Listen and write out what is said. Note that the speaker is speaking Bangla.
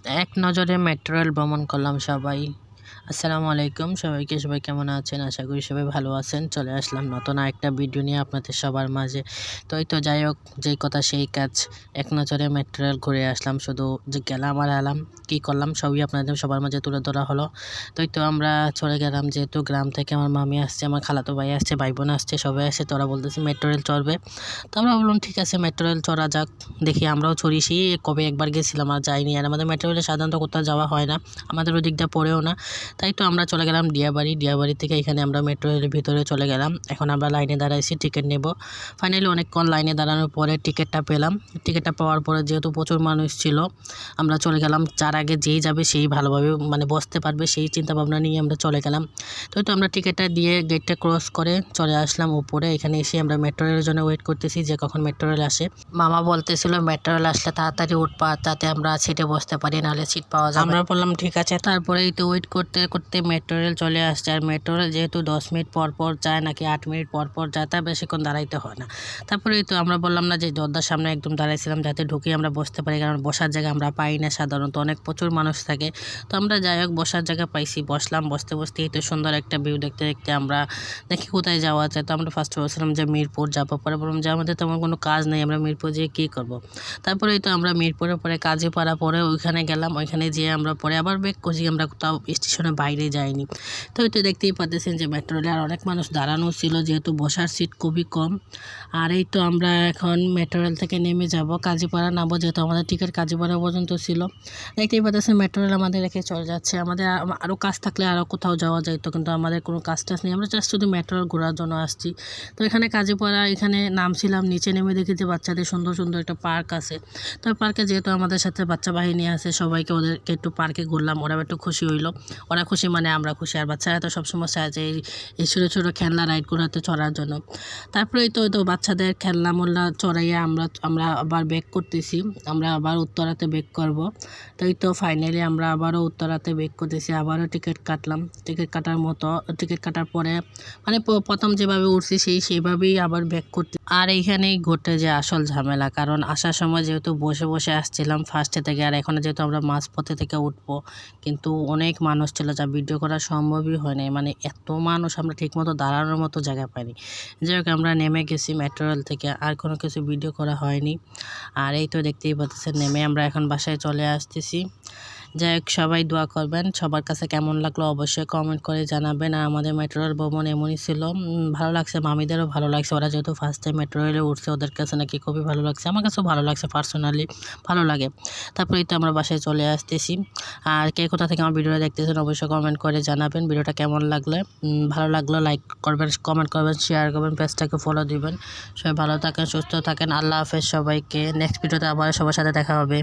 এক নজরে মেট্রো রেল ভ্রমণ করলাম সবাই। আসসালামু আলাইকুম সবাই কেমন আছেন? আশা করি সবাই ভালো আছেন। চলে আসলাম নতুন আরেকটা ভিডিও নিয়ে আপনাদের সবার মাঝে। তো যাই হোক, যেই কথা সেই কাজ। এক নজরে মেট্রো রেল ঘুরে আসলাম। শুধু যে গেলাম আর এলাম, কী করলাম সবই আপনাদের সবার মাঝে তুলে ধরা হলো। তো আমরা চলে গেলাম, যেহেতু গ্রাম থেকে আমার মামি আসছে, আমার খালাতো ভাই আসছে, ভাই বোন আসছে, সবাই আসছে। তোরা বলতেছে মেট্রো রেল চড়বে। তো আমরা বললাম ঠিক আছে, মেট্রো রেল চড়া যাক। দেখি আমরাও চড়ি, সেই কবে একবার গেছিলাম আর যাইনি। আর আমাদের মেট্রো রেলে সাধারণত কোথাও যাওয়া হয় না, আমাদের ওই দিকটা পড়েও না। তাই তো আমরা চলে গেলাম ডিয়াবাড়ি থেকে এখানে আমরা মেট্রো রেলের ভিতরে চলে গেলাম। এখন আমরা লাইনে দাঁড়াইছি টিকিট নেব। ফাইনালি অনেকক্ষণ লাইনে দাঁড়ানোর পরে টিকিটটা পেলাম। টিকিটটা পাওয়ার পরে যেহেতু প্রচুর মানুষ ছিল, আমরা চলে গেলাম। যার আগে যেই যাবে সেই ভালোভাবে বসতে পারবে, সেই চিন্তা ভাবনা নিয়ে আমরা চলে গেলাম। তো আমরা টিকিটটা দিয়ে গেটটা ক্রস করে চলে আসলাম উপরে। এখানে এসে আমরা মেট্রো রেলের জন্য ওয়েট করতেছি যে কখন মেট্রো রেল আসে। মামা বলতেছিল মেট্রো রেল আসলে তাড়াতাড়ি উঠবা, যাতে আমরা সিটে বসতে পারি, নাহলে সিট পাওয়া যাবে। আমরা বললাম ঠিক আছে। তারপরেই তো ওয়েট করতে করতে মেট্রো রেল চলে আসছে। আর মেট্রো রেল যেহেতু 10 মিনিট পর পর যায়, নাকি 8 মিনিট পর পর যায়, তার বেশিক্ষণ দাঁড়াইতে হয় না। তারপরেই তো আমরা বললাম না যে দরজার সামনে একদম দাঁড়াইছিলাম, যাতে ঢুকে আমরা বসতে পারি, কারণ বসার জায়গা আমরা পাই না সাধারণত, প্রচুর মানুষ থাকে। তো আমরা যাই হোক বসার জায়গা পাইছি, বসলাম। বসতে এই তো সুন্দর একটা ভিউ দেখতে দেখতে আমরা দেখি কোথায় যাওয়া যায়। তো আমরা ফার্স্টে বলছিলাম যে মিরপুর যাবো, পরে বললাম যে আমাদের তেমন কোনো কাজ নেই, আমরা মিরপুর যেয়ে কী করবো। তারপরেই তো আমরা মিরপুরের পরে কাজীপাড়া পরে ওইখানে গেলাম। ওইখানে যেয়ে আমরা পরে আবার ব্যাক করছি, আমরা কোথাও স্টেশনের বাইরে যাইনি। তো দেখতেই পাচ্ছেন যে মেট্রো রেলে আর অনেক মানুষ দাঁড়ানো ছিল, যেহেতু বসার সিট খুবই কম। আর এই তো আমরা এখন মেট্রো রেল থেকে নেমে যাব, কাজীপাড়া নামবো, যেহেতু আমাদের টিকিট কাজীপাড়া পর্যন্ত ছিল। দেখতেই পাচ্ছেন মেট্রো রেল আমাদের রেখে চলে যাচ্ছে। আমাদের আরও কাজ থাকলে আরও কোথাও যাওয়া যাইতো, কিন্তু আমাদের কোনো কাজ টাজ নেই, আমরা জাস্ট শুধু মেট্রো রেল ঘোরার জন্য আসছি। তো এখানে কাজীপাড়া, এখানে নামছিলাম, নিচে নেমে দেখি যে বাচ্চাদের সুন্দর সুন্দর একটা পার্ক আছে। তো পার্কে যেহেতু আমাদের সাথে বাচ্চা বাহিনী আছে, সবাইকে ওদেরকে একটু পার্কে ঘুরলাম, ওরা একটু খুশি হইলো। ওরা খুশি মানে আমরা খুশি। আর বাচ্চারা তো সবসময় চায় যে এই ছোটো ছোটো খেলনা রাইডগুলোতে চড়ার জন্য। তারপরেই তো বাচ্চাদের খেলনা মোল্লা চড়াইয়া আমরা আবার ব্যাক করতেছি। আমরা আবার উত্তরাতে ব্যাক করব। তো ফাইনালি আমরা আবারও উত্তরাতে ব্যাক করতেছি। আবারও টিকিট কাটলাম। টিকিট কাটার পরে প্রথম যেভাবে উঠছি সেইভাবেই আবার ব্যাক করতে। আর এইখানেই ঘটে যে আসল ঝামেলা, কারণ আসার সময় যেহেতু বসে বসে আসছিলাম ফার্স্টে থেকে, আর এখন যেহেতু আমরা মাঝপথে থেকে উঠবো, কিন্তু অনেক মানুষ ছিল, যা ভিডিও করা সম্ভবই হয় নাই। এত মানুষ, আমরা ঠিকমতো দাঁড়ানোর মতো জায়গা পাইনি। যাই হোক আমরা নেমে গেছি মেট্রো রেল থেকে, আর কোনো কিছু ভিডিও করা হয়নি। আর এই তো দেখতেই পাচ্ছেন নেমে আমরা এখন বাসায় চলে আসতেছি। যাই হোক সবাই দোয়া করবেন। সবার কাছে কেমন লাগলো অবশ্যই কমেন্ট করে জানাবেন। আর আমাদের মেট্রো রেল ভ্রমণ এমনই ছিল, ভালো লাগছে, মামিদেরও ভালো লাগছে। ওরা যেহেতু ফার্স্ট টাইম মেট্রো রেলে উঠছে, ওদের কাছে নাকি খুবই ভালো লাগছে। আমার কাছেও ভালো লাগছে, পার্সোনালি ভালো লাগে। তারপরেই তো আমরা বাসায় চলে আসতেছি। আর কে কোথা থেকে আমার ভিডিওটা দেখতেছেন অবশ্যই কমেন্ট করে জানাবেন ভিডিওটা কেমন লাগলে। ভালো লাগলো লাইক করবেন, কমেন্ট করবেন, শেয়ার করবেন, পেজটাকে ফলো দিবেন। সবাই ভালো থাকেন, সুস্থ থাকেন। আল্লাহ হাফেজ সবাইকে। নেক্সট ভিডিওতে আবার সবার সাথে দেখা হবে।